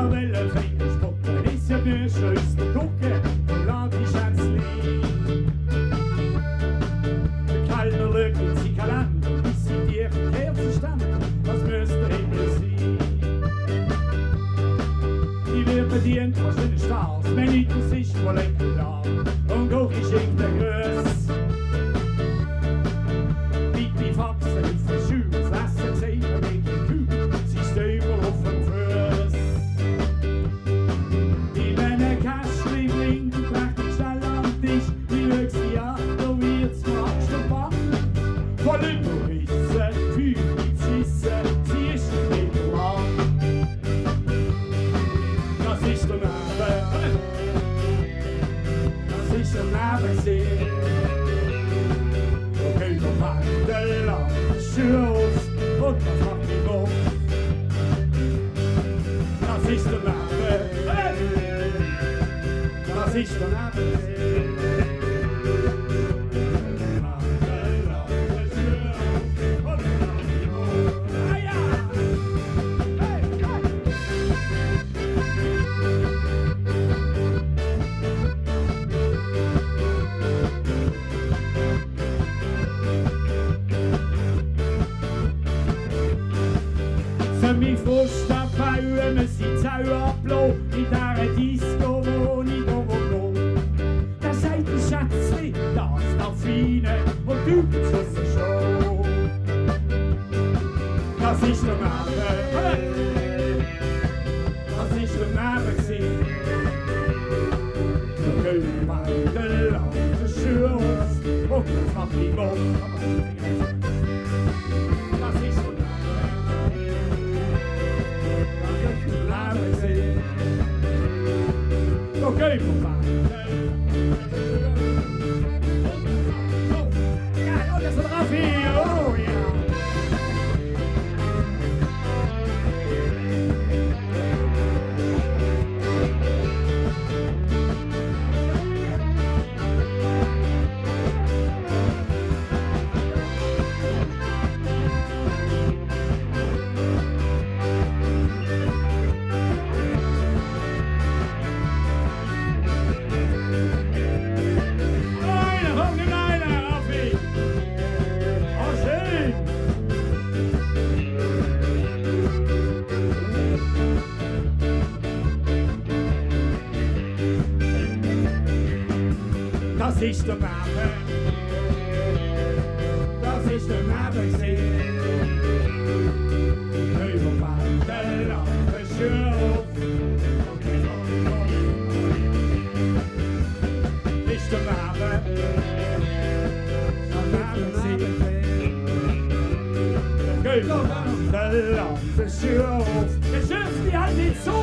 der Welle fängt spucken, ist ja nur schönste Gucke, und lad dich ans Lied. Der Kellner lügt in sein Kalender, bis sie dir Kerzenstand, was müsste der Himmel sein. Die wird bedient von schönen Stars, wenn nicht das ist voll da, und auch ich schenk der Größ. Bibi Faxen ist verschützt, lassen sie ein bisschen kühl, sie stehen auf dem Fuß. Die Männer Kästchen bringt und trägt schnell am Tisch, die schaut sie an, da wird's fast schon bang. Voll überrissen, Feuer geschissen, sie ist nicht lang. Das ist der Neben, das ist der Nebensee. Da geht der Wandel an den Schuh auf und das macht mich auf. Das ist der Neben, das ist der Nebensee. Wandel an den Schuh auf und das macht mich auf. Ah ja! Hey, hey! Für mich Frust abbauen, wir sind Zauberblau in dieser Disco, wo ich da wo. Da sagt die Schätzli, das darf feine und du bist es schon. Das ist der Neben, das ist der Neben gewesen. Da geht die Wandel an den Schuh auf und das macht mich auf. Das ist der Okay, ja, und das ist drauf hier, oh ja. Das ist der Neben, das ist der Neben gewesen. Über Wandel an den Schuh auf. Das ist der Neben, der Neben gewesen. Über Wandel an den Schuh auf. Das schürft die halt nicht so.